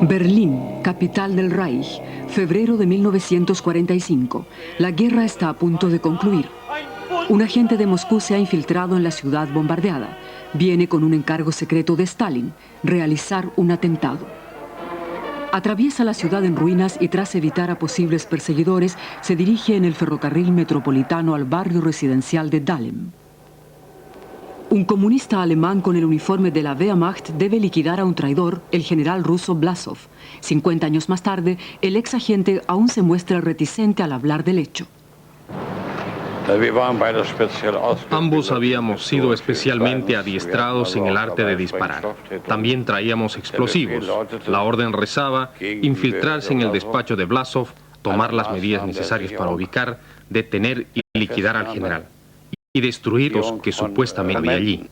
Berlín, capital del Reich, febrero de 1945. La guerra está a punto de concluir. Un agente de Moscú se ha infiltrado en la ciudad bombardeada. Viene con un encargo secreto de Stalin, realizar un atentado. Atraviesa la ciudad en ruinas y tras evitar a posibles perseguidores, se dirige en el ferrocarril metropolitano al barrio residencial de Dahlem. Un comunista alemán con el uniforme de la Wehrmacht debe liquidar a un traidor, el general ruso Blasov. 50 años más tarde, el ex agente aún se muestra reticente al hablar del hecho. Ambos habíamos sido especialmente adiestrados en el arte de disparar. También traíamos explosivos. La orden rezaba infiltrarse en el despacho de Blasov, tomar las medidas necesarias para ubicar, detener y liquidar al general. Y destruir los que supuestamente había allí.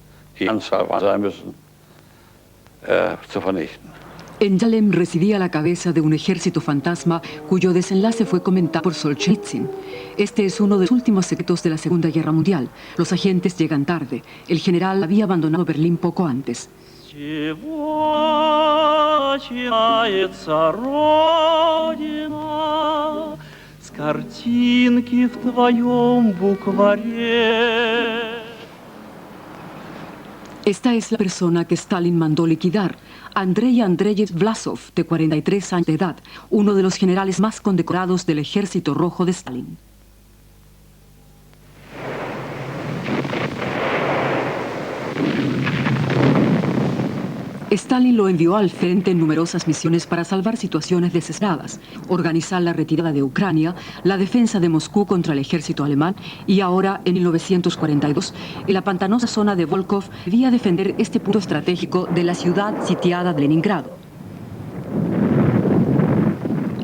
En Dahlem residía la cabeza de un ejército fantasma cuyo desenlace fue comentado por Solzhenitsyn. Este es uno de los últimos secretos de la Segunda Guerra Mundial. Los agentes llegan tarde. El general había abandonado Berlín poco antes. Esta es la persona que Stalin mandó liquidar, Andrei Andreyevich Blasov, de 43 años de edad, uno de los generales más condecorados del Ejército Rojo de Stalin. Stalin lo envió al frente en numerosas misiones para salvar situaciones desesperadas, organizar la retirada de Ucrania, la defensa de Moscú contra el ejército alemán y ahora, en 1942, en la pantanosa zona de Volkhov, debía defender este punto estratégico de la ciudad sitiada de Leningrado.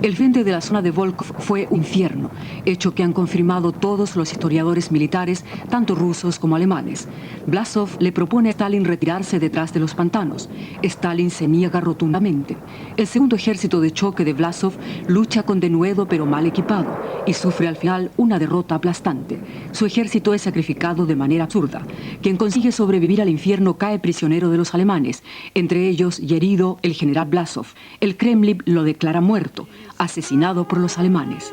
El frente de la zona de Volkhov fue un infierno, hecho que han confirmado todos los historiadores militares, tanto rusos como alemanes. Blasov le propone a Stalin retirarse detrás de los pantanos. Stalin se niega rotundamente. El segundo ejército de choque de Blasov lucha con denuedo pero mal equipado y sufre al final una derrota aplastante. Su ejército es sacrificado de manera absurda. Quien consigue sobrevivir al infierno cae prisionero de los alemanes, entre ellos y herido el general Blasov. El Kremlin lo declara muerto, asesinado por los alemanes.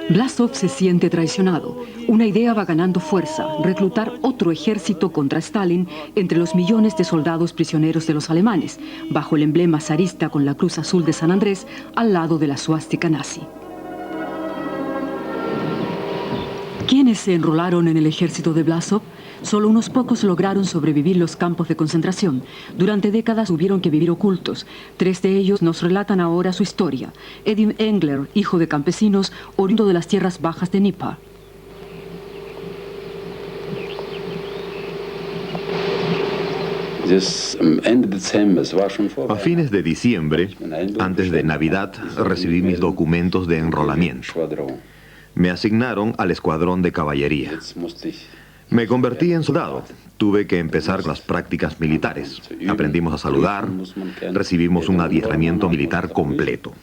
Blasov se siente traicionado. Una idea va ganando fuerza: reclutar otro ejército contra Stalin entre los millones de soldados prisioneros de los alemanes, bajo el emblema zarista con la cruz azul de San Andrés al lado de la suástica nazi. ¿Quiénes se enrolaron en el ejército de Blasov? Solo unos pocos lograron sobrevivir los campos de concentración. Durante décadas tuvieron que vivir ocultos. 3 de ellos nos relatan ahora su historia. Edim Engler, hijo de campesinos, oriundo de las tierras bajas de Dnieper. A fines de diciembre, antes de Navidad, recibí mis documentos de enrolamiento. Me asignaron al escuadrón de caballería. Me convertí en soldado. Tuve que empezar con las prácticas militares. Aprendimos a saludar, recibimos un adiestramiento militar completo.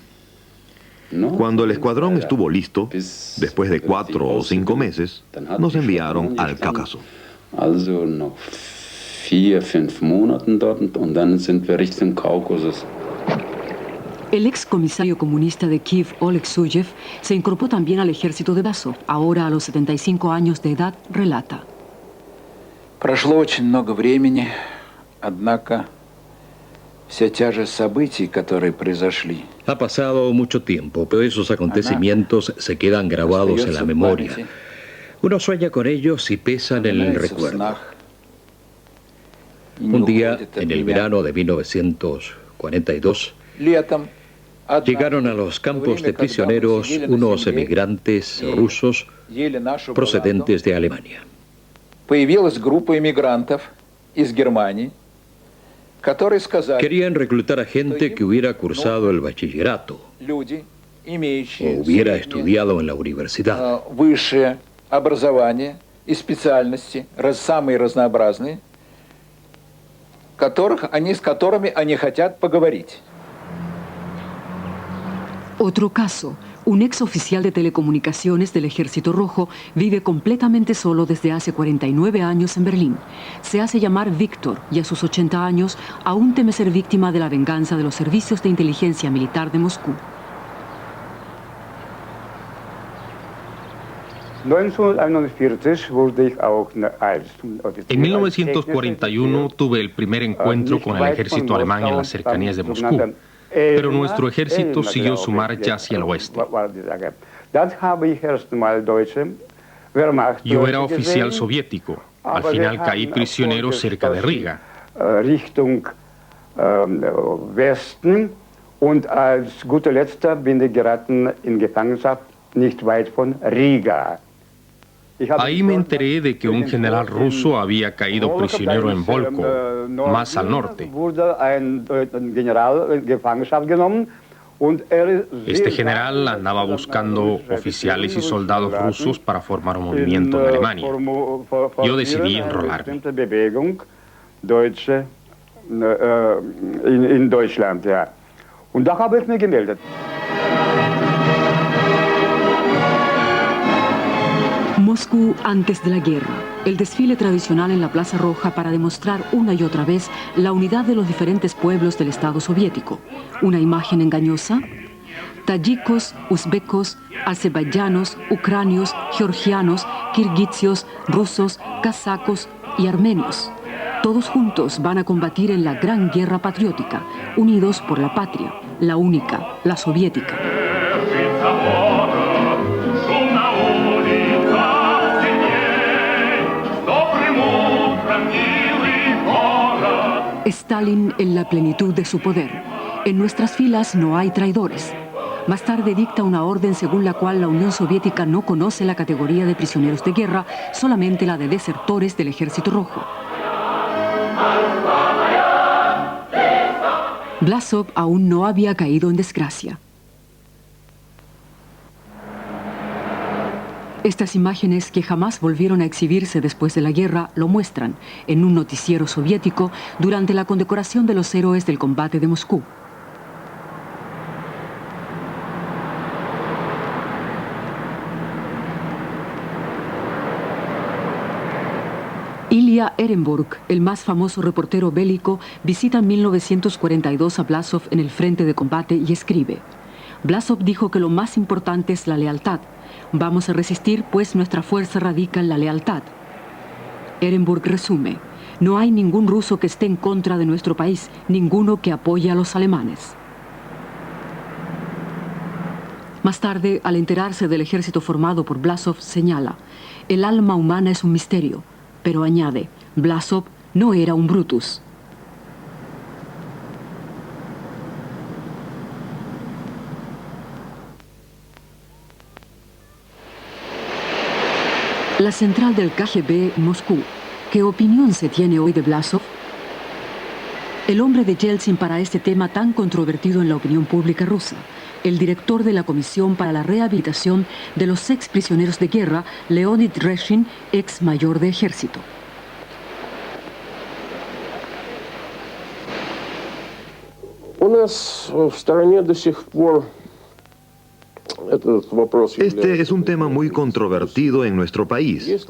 Cuando el escuadrón estuvo listo, después de 4 o 5 meses, nos enviaron al Cáucaso. El ex comisario comunista de Kiev, Oleg Suyev, se incorporó también al ejército de Blasov. Ahora, a los 75 años de edad, relata. Прошло очень много времени, однако вся тяжесть событий, которые произошли. Ha pasado mucho tiempo, pero esos acontecimientos se quedan grabados en la memoria. Uno sueña con ellos y pesan en el recuerdo. Un día, en el verano de 1942, llegaron a los campos de prisioneros unos emigrantes rusos procedentes de Alemania. Querían reclutar a gente que hubiera cursado el bachillerato o hubiera estudiado en la universidad. Otro caso, Un ex oficial de telecomunicaciones del Ejército Rojo vive completamente solo desde hace 49 años en Berlín. Se hace llamar Víctor y a sus 80 años aún teme ser víctima de la venganza de los servicios de inteligencia militar de Moscú. En 1941 tuve el primer encuentro con el ejército alemán en las cercanías de Moscú, pero nuestro ejército siguió su marcha hacia el oeste. Yo era oficial soviético. Al final caí prisionero cerca de Riga. Und als guter Letzter bin ich geraten in Gefangenschaft nicht weit von Riga. Ahí me enteré de que un general ruso había caído prisionero en Volko, más al norte. Este general andaba buscando oficiales y soldados rusos para formar un movimiento en Alemania. Yo decidí enrolarme. In Deutschland, ja. Und da habe ich mich gemeldet. Moscú antes de la guerra. El desfile tradicional en la Plaza Roja para demostrar una y otra vez la unidad de los diferentes pueblos del Estado soviético. ¿Una imagen engañosa? Tayikos, uzbecos, azerbaiyanos, ucranios, georgianos, kirguizios, rusos, kazakos y armenios. Todos juntos van a combatir en la gran guerra patriótica, unidos por la patria, la única, la soviética. Stalin en la plenitud de su poder. En nuestras filas no hay traidores. Más tarde dicta una orden según la cual la Unión Soviética no conoce la categoría de prisioneros de guerra, solamente la de desertores del Ejército Rojo. Vlasov aún no había caído en desgracia. Estas imágenes, que jamás volvieron a exhibirse después de la guerra, lo muestran en un noticiero soviético durante la condecoración de los héroes del combate de Moscú. Ilya Ehrenburg, el más famoso reportero bélico, visita en 1942 a Vlasov en el frente de combate y escribe: Vlasov dijo que lo más importante es la lealtad. Vamos a resistir, pues nuestra fuerza radica en la lealtad. Ehrenburg resume: no hay ningún ruso que esté en contra de nuestro país, ninguno que apoye a los alemanes. Más tarde, al enterarse del ejército formado por Vlasov, señala: el alma humana es un misterio. Pero añade, Vlasov no era un Brutus. La central del KGB en Moscú. ¿Qué opinión se tiene hoy de Vlasov? El hombre de Yeltsin para este tema tan controvertido en la opinión pública rusa. El director de la Comisión para la Rehabilitación de los ex prisioneros de guerra, Leonid Reshin, ex mayor de ejército. Este es un tema muy controvertido en nuestro país.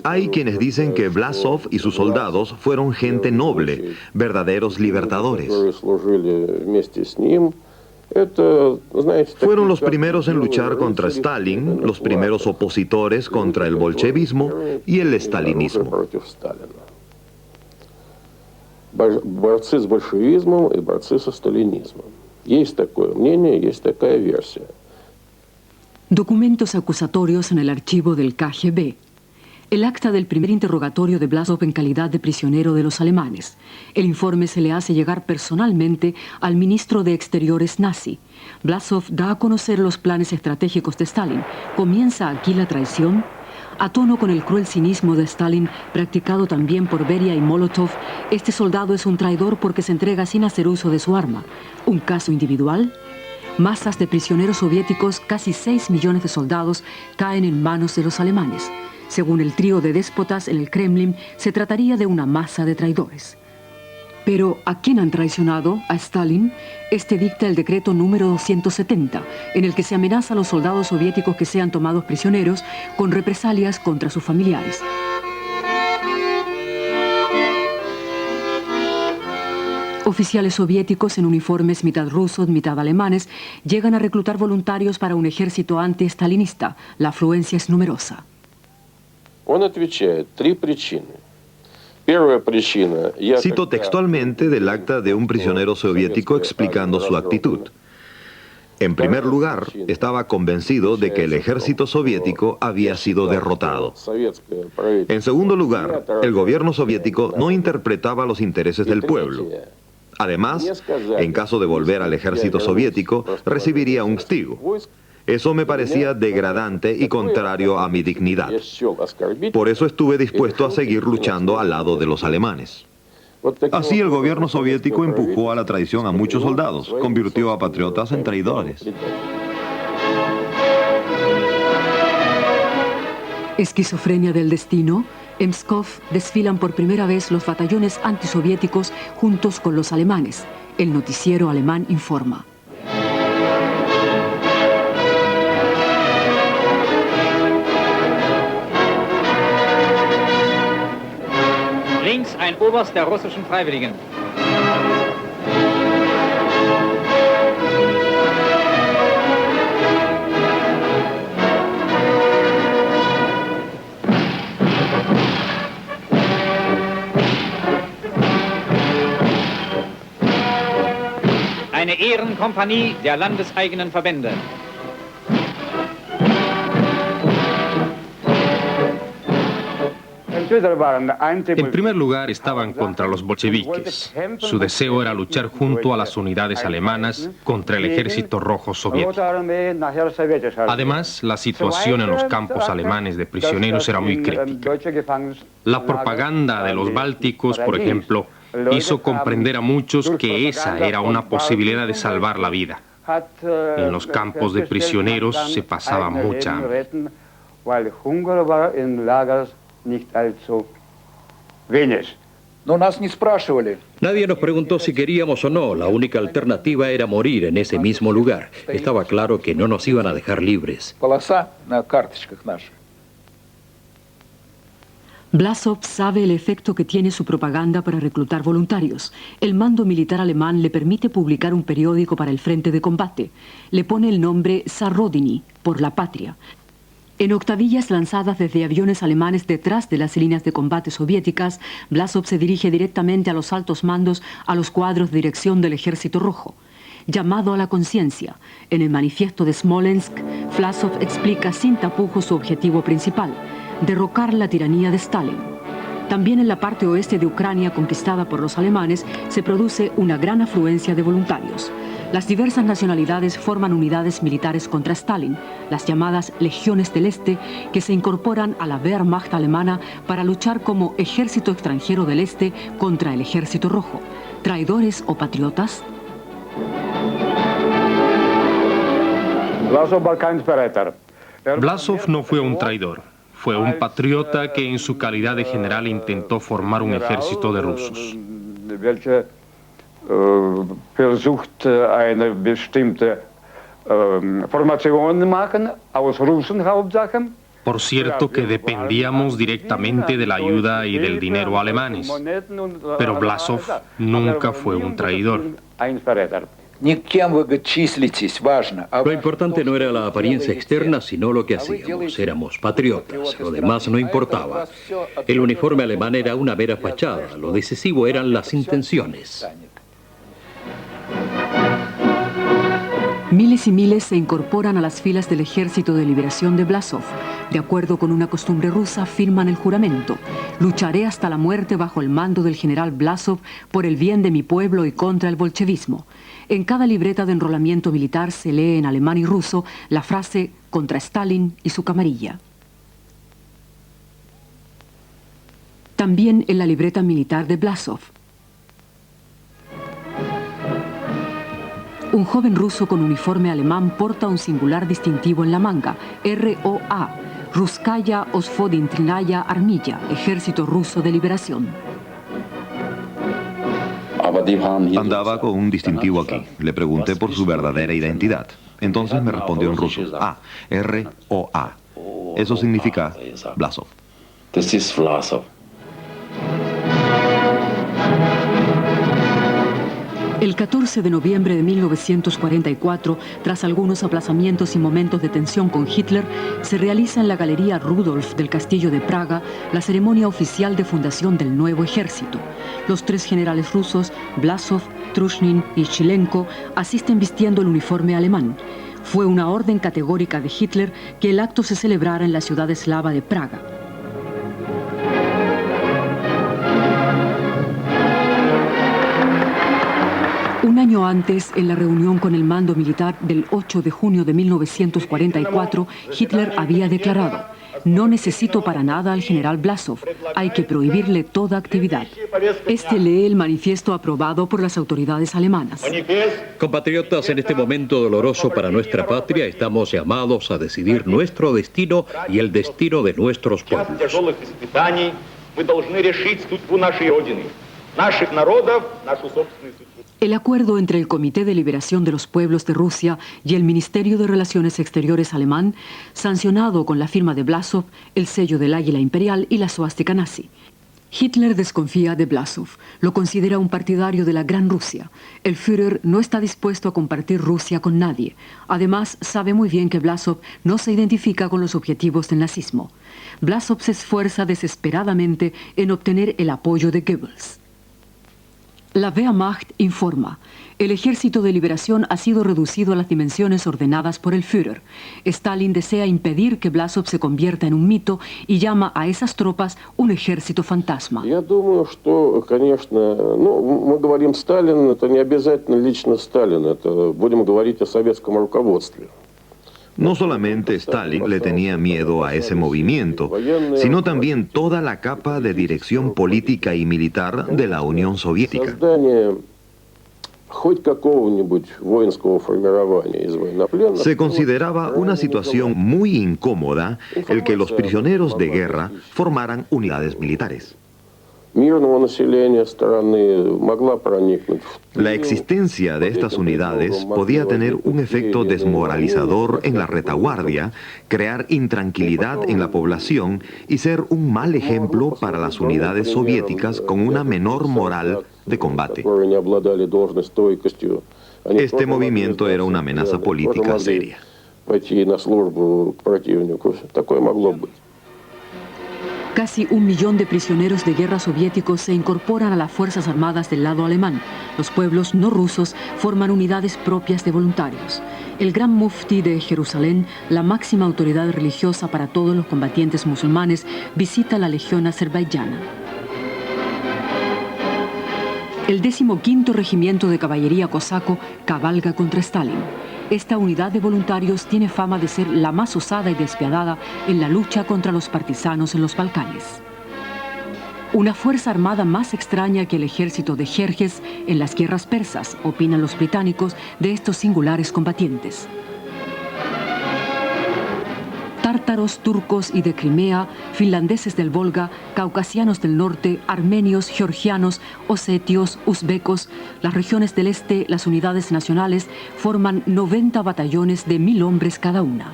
Hay quienes dicen que Vlasov y sus soldados fueron gente noble, verdaderos libertadores. Fueron los primeros en luchar contra Stalin, los primeros opositores contra el bolchevismo y el stalinismo. Борцы с большевизмом и борцы со сталинизмом. Есть такое мнение, есть такая версия. Documentos acusatorios en el archivo del KGB. El acta del primer interrogatorio de Vlasov en calidad de prisionero de los alemanes. El informe se le hace llegar personalmente al ministro de Exteriores nazi. Vlasov da a conocer los planes estratégicos de Stalin. ¿Comienza aquí la traición? A tono con el cruel cinismo de Stalin, practicado también por Beria y Molotov, este soldado es un traidor porque se entrega sin hacer uso de su arma. ¿Un caso individual? Masas de prisioneros soviéticos, casi 6 millones de soldados, caen en manos de los alemanes. Según el trío de déspotas en el Kremlin, se trataría de una masa de traidores. Pero ¿a quién han traicionado? A Stalin. Este dicta el decreto número 270, en el que se amenaza a los soldados soviéticos que sean tomados prisioneros con represalias contra sus familiares. Oficiales soviéticos en uniformes mitad rusos, mitad alemanes, llegan a reclutar voluntarios para un ejército anti-stalinista. La afluencia es numerosa. Он отвечает: 3 причины. Cito textualmente del acta de un prisionero soviético explicando su actitud. En primer lugar, estaba convencido de que el ejército soviético había sido derrotado. En segundo lugar, el gobierno soviético no interpretaba los intereses del pueblo. Además, en caso de volver al ejército soviético, recibiría un castigo. Eso me parecía degradante y contrario a mi dignidad. Por eso estuve dispuesto a seguir luchando al lado de los alemanes. Así el gobierno soviético empujó a la traición a muchos soldados, convirtió a patriotas en traidores. Esquizofrenia del destino. En Pskov desfilan por primera vez los batallones antisoviéticos juntos con los alemanes. El noticiero alemán informa. Links ein Oberst der russischen Freiwilligen. Eine Ehrenkompanie der landeseigenen Verbände. En primer lugar, estaban contra los bolcheviques. Su deseo era luchar junto a las unidades alemanas contra el ejército rojo soviético. Además, la situación en los campos alemanes de prisioneros era muy crítica. La propaganda de los bálticos, por ejemplo, hizo comprender a muchos que esa era una posibilidad de salvar la vida. En los campos de prisioneros se pasaba mucha hambre. Nadie nos preguntó si queríamos o no. La única alternativa era morir en ese mismo lugar. Estaba claro que no nos iban a dejar libres. Blasov sabe el efecto que tiene su propaganda para reclutar voluntarios. El mando militar alemán le permite publicar un periódico para el frente de combate. Le pone el nombre Zarodini, por la patria. En octavillas lanzadas desde aviones alemanes detrás de las líneas de combate soviéticas, Blasov se dirige directamente a los altos mandos, a los cuadros de dirección del Ejército Rojo. Llamado a la conciencia. En el manifiesto de Smolensk, Blasov explica sin tapujos su objetivo principal: derrocar la tiranía de Stalin. También en la parte oeste de Ucrania, conquistada por los alemanes, se produce una gran afluencia de voluntarios. Las diversas nacionalidades forman unidades militares contra Stalin, las llamadas Legiones del Este, que se incorporan a la Wehrmacht alemana para luchar como ejército extranjero del Este contra el Ejército Rojo. ¿Traidores o patriotas? Blasov no fue un traidor. Fue un patriota que en su calidad de general intentó formar un ejército de rusos. Por cierto que dependíamos directamente de la ayuda y del dinero alemanes, pero Blasov nunca fue un traidor. Lo importante no era la apariencia externa, sino lo que hacíamos. Éramos patriotas, lo demás no importaba. El uniforme alemán era una mera fachada, lo decisivo eran las intenciones. Miles y miles se incorporan a las filas del Ejército de Liberación de Blasov. De acuerdo con una costumbre rusa, firman el juramento: lucharé hasta la muerte bajo el mando del general Blasov por el bien de mi pueblo y contra el bolchevismo. En cada libreta de enrolamiento militar se lee en alemán y ruso la frase contra Stalin y su camarilla. También en la libreta militar de Blasov. Un joven ruso con uniforme alemán porta un singular distintivo en la manga, ROA, Ruskaya Osvodintrinaya Armilla, Ejército Ruso de Liberación. Andaba con un distintivo aquí. Le pregunté por su verdadera identidad. Entonces me respondió en ruso. R-O-A. Eso significa Vlasov. El 14 de noviembre de 1944, tras algunos aplazamientos y momentos de tensión con Hitler, se realiza en la Galería Rudolf del Castillo de Praga la ceremonia oficial de fundación del nuevo ejército. Los 3 generales rusos, Vlasov, Trushnin y Chilenko, asisten vistiendo el uniforme alemán. Fue una orden categórica de Hitler que el acto se celebrara en la ciudad eslava de Praga. Un año antes, en la reunión con el mando militar del 8 de junio de 1944, Hitler había declarado: no necesito para nada al general Vlasov, hay que prohibirle toda actividad. Este lee el manifiesto aprobado por las autoridades alemanas. Compatriotas, en este momento doloroso para nuestra patria, estamos llamados a decidir nuestro destino y el destino de nuestros pueblos. El acuerdo entre el Comité de Liberación de los Pueblos de Rusia y el Ministerio de Relaciones Exteriores alemán, sancionado con la firma de Vlasov, el sello del águila imperial y la suástica nazi. Hitler desconfía de Vlasov, lo considera un partidario de la Gran Rusia. El Führer no está dispuesto a compartir Rusia con nadie. Además, sabe muy bien que Vlasov no se identifica con los objetivos del nazismo. Vlasov se esfuerza desesperadamente en obtener el apoyo de Goebbels. La Wehrmacht informa: el ejército de liberación ha sido reducido a las dimensiones ordenadas por el Führer. Stalin desea impedir que Vlasov se convierta en un mito y llama a esas tropas un ejército fantasma. Я думаю, что, конечно, мы говорим Сталин, это не обязательно лично Сталин, это будем говорить о советском руководстве. No solamente Stalin le tenía miedo a ese movimiento, sino también toda la capa de dirección política y militar de la Unión Soviética. Se consideraba una situación muy incómoda el que los prisioneros de guerra formaran unidades militares. La existencia de estas unidades podía tener un efecto desmoralizador en la retaguardia, crear intranquilidad en la población y ser un mal ejemplo para las unidades soviéticas con una menor moral de combate. Este movimiento era una amenaza política seria. Casi 1 millón de prisioneros de guerra soviéticos se incorporan a las Fuerzas Armadas del lado alemán. Los pueblos no rusos forman unidades propias de voluntarios. El Gran Mufti de Jerusalén, la máxima autoridad religiosa para todos los combatientes musulmanes, visita la Legión Azerbaiyana. El 15º Regimiento de Caballería Cosaco cabalga contra Stalin. Esta unidad de voluntarios tiene fama de ser la más osada y despiadada en la lucha contra los partisanos en los Balcanes. Una fuerza armada más extraña que el ejército de Jerjes en las guerras persas, opinan los británicos de estos singulares combatientes. Tártaros, turcos y de Crimea, finlandeses del Volga, caucasianos del norte, armenios, georgianos, osetios, uzbecos, las regiones del este, las unidades nacionales, forman 90 batallones de 1000 hombres cada una.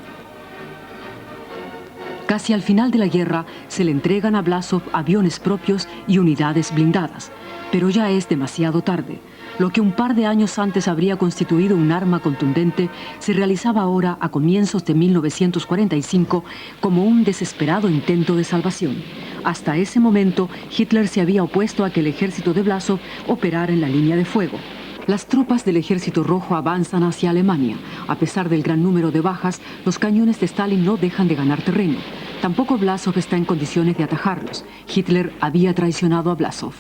Casi al final de la guerra se le entregan a Vlasov aviones propios y unidades blindadas, pero ya es demasiado tarde. Lo que un par de años antes habría constituido un arma contundente se realizaba ahora, a comienzos de 1945, como un desesperado intento de salvación. Hasta ese momento, Hitler se había opuesto a que el ejército de Vlasov operara en la línea de fuego. Las tropas del Ejército Rojo avanzan hacia Alemania. A pesar del gran número de bajas, los cañones de Stalin no dejan de ganar terreno. Tampoco Vlasov está en condiciones de atajarlos. Hitler había traicionado a Vlasov.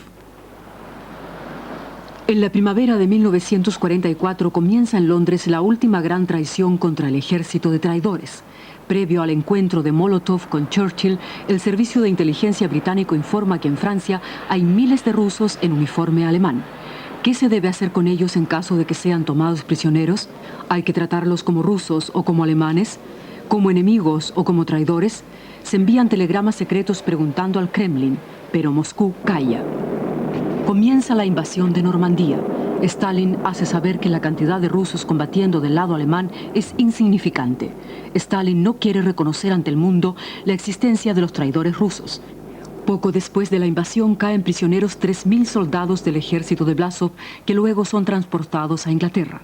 En la primavera de 1944 comienza en Londres la última gran traición contra el ejército de traidores. Previo al encuentro de Molotov con Churchill, el servicio de inteligencia británico informa que en Francia hay miles de rusos en uniforme alemán. ¿Qué se debe hacer con ellos en caso de que sean tomados prisioneros? ¿Hay que tratarlos como rusos o como alemanes? ¿Como enemigos o como traidores? Se envían telegramas secretos preguntando al Kremlin, pero Moscú calla. Comienza la invasión de Normandía. Stalin hace saber que la cantidad de rusos combatiendo del lado alemán es insignificante. Stalin no quiere reconocer ante el mundo la existencia de los traidores rusos. Poco después de la invasión caen prisioneros 3.000 soldados del ejército de Blasov que luego son transportados a Inglaterra.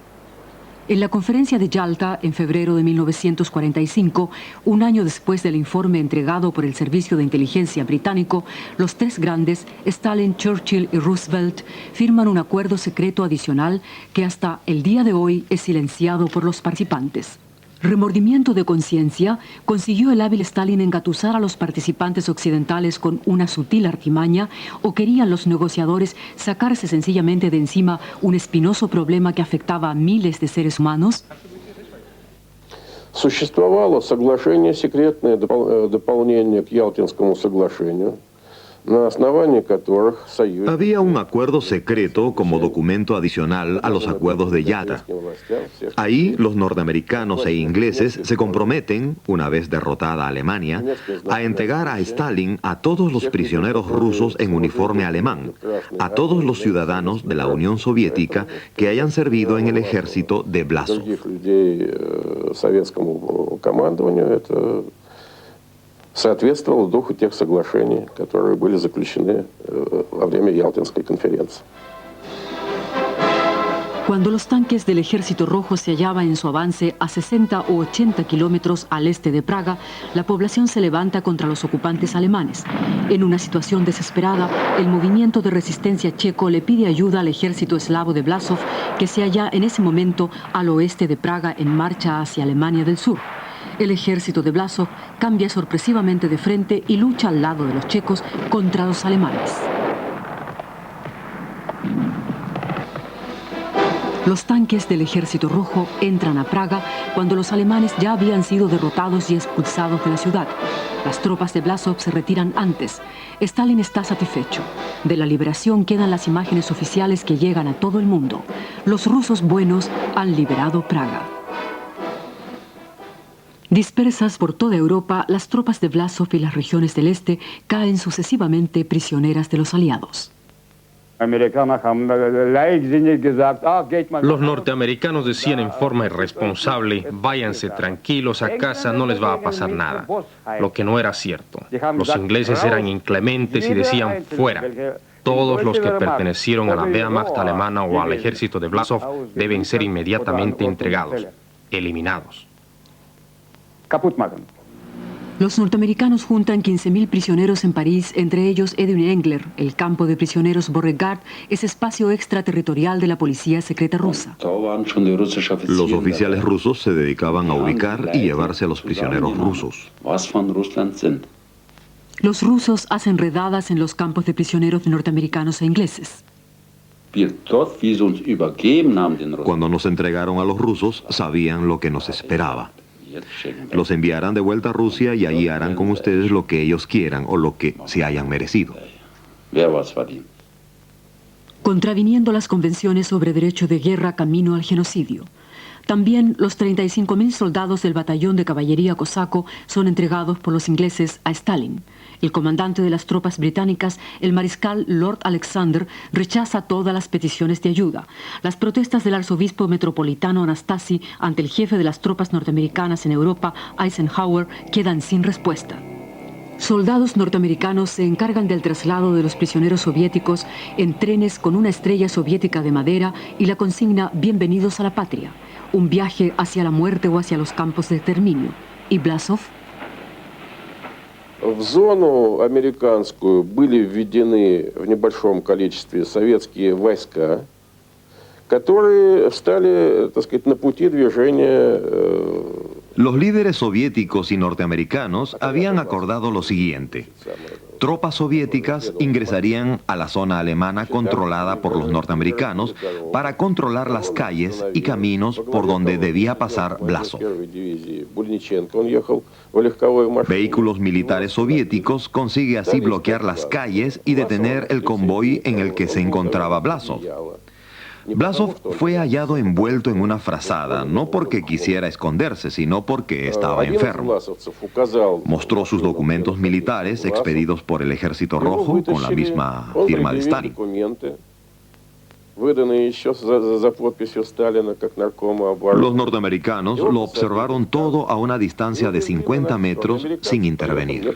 En la conferencia de Yalta, en febrero de 1945, un año después del informe entregado por el Servicio de Inteligencia británico, los tres grandes, Stalin, Churchill y Roosevelt, firman un acuerdo secreto adicional que hasta el día de hoy es silenciado por los participantes. Remordimiento de conciencia, consiguió el hábil Stalin engatusar a los participantes occidentales con una sutil artimaña, o querían los negociadores sacarse sencillamente de encima un espinoso problema que afectaba a miles de seres humanos? Существовало соглашение секретное, дополнение к Ялтинскому соглашению, на основании которых Союз... Había un acuerdo secreto como documento adicional a los acuerdos de Yalta. Ahí los norteamericanos e ingleses se comprometen, una vez derrotada Alemania, a entregar a Stalin a todos los prisioneros rusos en uniforme alemán, a todos los ciudadanos de la Unión Soviética que hayan servido en el ejército de Blasov. Соответствовало духу тех соглашений, которые были заключены во время Ялтинской конференции. Cuando los tanques del Ejército Rojo se hallaban en su avance a 60 o 80 kilómetros al este de Praga, la población se levanta contra los ocupantes alemanes. En una situación desesperada, el movimiento de resistencia checo le pide ayuda al ejército eslavo de Blasov, que se halla en ese momento al oeste de Praga en marcha hacia Alemania del Sur. El ejército de Blasov cambia sorpresivamente de frente y lucha al lado de los checos contra los alemanes. Los tanques del Ejército Rojo entran a Praga cuando los alemanes ya habían sido derrotados y expulsados de la ciudad. Las tropas de Blasov se retiran antes. Stalin está satisfecho. De la liberación quedan las imágenes oficiales que llegan a todo el mundo. Los rusos buenos han liberado Praga. Dispersas por toda Europa, las tropas de Blasov y las regiones del este caen sucesivamente prisioneras de los aliados. Los norteamericanos decían en forma irresponsable: váyanse tranquilos a casa, no les va a pasar nada. Lo que no era cierto. Los ingleses eran inclementes y decían: fuera. Todos los que pertenecieron a la Wehrmacht alemana o al ejército de Blasov deben ser inmediatamente entregados, eliminados. Los norteamericanos juntan 15.000 prisioneros en París, entre ellos Edwin Engler. El campo de prisioneros Beauregard es espacio extraterritorial de la policía secreta rusa. Los oficiales rusos se dedicaban a ubicar y llevarse a los prisioneros rusos. Los rusos hacen redadas en los campos de prisioneros norteamericanos e ingleses. Cuando nos entregaron a los rusos, sabían lo que nos esperaba. Los enviarán de vuelta a Rusia y allí harán con ustedes lo que ellos quieran o lo que se hayan merecido. Contraviniendo las convenciones sobre derecho de guerra camino al genocidio. También los 35.000 soldados del batallón de caballería cosaco son entregados por los ingleses a Stalin. El comandante de las tropas británicas, el mariscal Lord Alexander, rechaza todas las peticiones de ayuda. Las protestas del arzobispo metropolitano Anastasi ante el jefe de las tropas norteamericanas en Europa, Eisenhower, quedan sin respuesta. Soldados norteamericanos se encargan del traslado de los prisioneros soviéticos en trenes con una estrella soviética de madera y la consigna «Bienvenidos a la patria», un viaje hacia la muerte o hacia los campos de exterminio. ¿Y Blasov? В зону американскую были введены в небольшом количестве советские войска, которые стали, так сказать, на пути движения. Los líderes soviéticos y norteamericanos habían acordado lo siguiente. Tropas soviéticas ingresarían a la zona alemana controlada por los norteamericanos para controlar las calles y caminos por donde debía pasar Blasov. Vehículos militares soviéticos consiguen así bloquear las calles y detener el convoy en el que se encontraba Blasov. Blasov fue hallado envuelto en una frazada, no porque quisiera esconderse, sino porque estaba enfermo. Mostró sus documentos militares expedidos por el Ejército Rojo con la misma firma de Stalin. Los norteamericanos lo observaron todo a una distancia de 50 metros sin intervenir.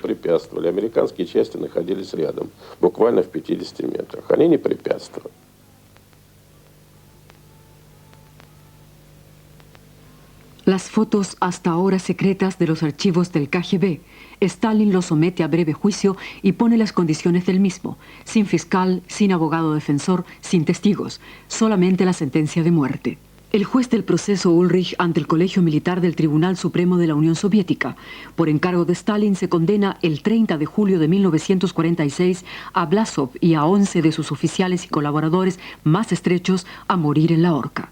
Las fotos hasta ahora secretas de los archivos del KGB. Stalin lo somete a breve juicio y pone las condiciones del mismo, sin fiscal, sin abogado defensor, sin testigos, solamente la sentencia de muerte. El juez del proceso Ulrich ante el Colegio Militar del Tribunal Supremo de la Unión Soviética. Por encargo de Stalin se condena el 30 de julio de 1946 a Blasov y a 11 de sus oficiales y colaboradores más estrechos a morir en la horca.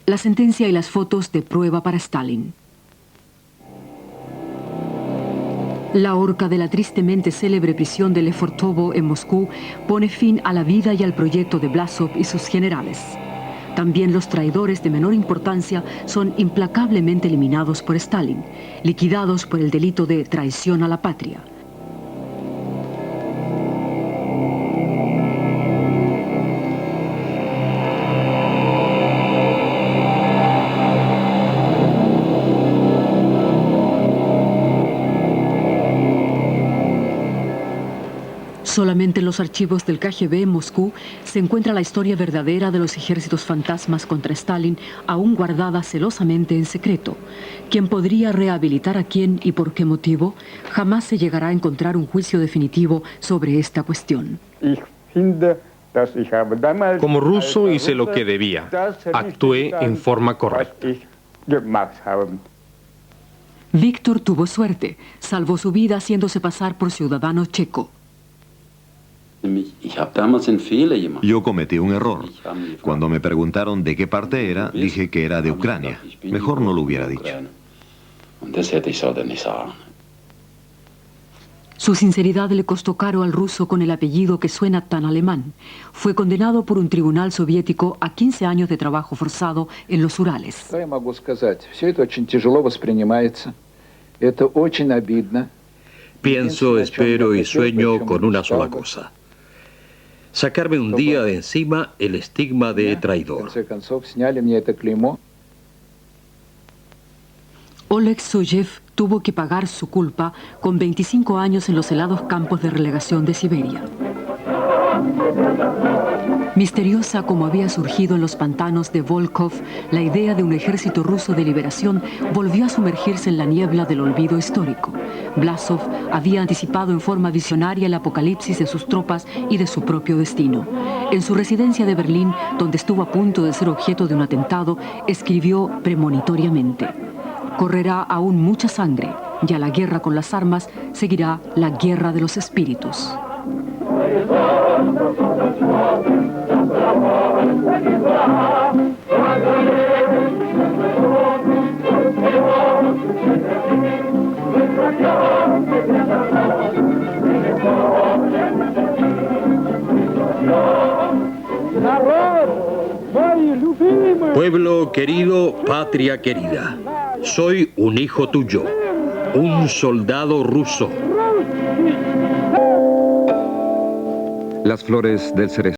La sentencia y las fotos de prueba para Stalin. La horca de la tristemente célebre prisión de Lefortovo en Moscú pone fin a la vida y al proyecto de Blasov y sus generales. También los traidores de menor importancia son implacablemente eliminados por Stalin, liquidados por el delito de traición a la patria. Solamente en los archivos del KGB en Moscú se encuentra la historia verdadera de los ejércitos fantasmas contra Stalin, aún guardada celosamente en secreto. ¿Quién podría rehabilitar a quién y por qué motivo? Jamás se llegará a encontrar un juicio definitivo sobre esta cuestión. Como ruso hice lo que debía. Actué en forma correcta. Víctor tuvo suerte. Salvó su vida haciéndose pasar por ciudadano checo. Yo cometí un error. Cuando me preguntaron de qué parte era, dije que era de Ucrania. Mejor no lo hubiera dicho. Su sinceridad le costó caro al ruso con el apellido que suena tan alemán. Fue condenado por un tribunal soviético a 15 años de trabajo forzado en los Urales. Pienso, espero y sueño con una sola cosa: sacarme un día de encima el estigma de traidor. Oleg Soyev tuvo que pagar su culpa con 25 años en los helados campos de relegación de Siberia. Misteriosa como había surgido en los pantanos de Volkhov, la idea de un ejército ruso de liberación volvió a sumergirse en la niebla del olvido histórico. Blasov había anticipado en forma visionaria el apocalipsis de sus tropas y de su propio destino. En su residencia de Berlín, donde estuvo a punto de ser objeto de un atentado, escribió premonitoriamente: correrá aún mucha sangre, y a la guerra con las armas seguirá la guerra de los espíritus. Pueblo querido, patria querida, soy un hijo tuyo, un soldado ruso. Las flores del cerezo.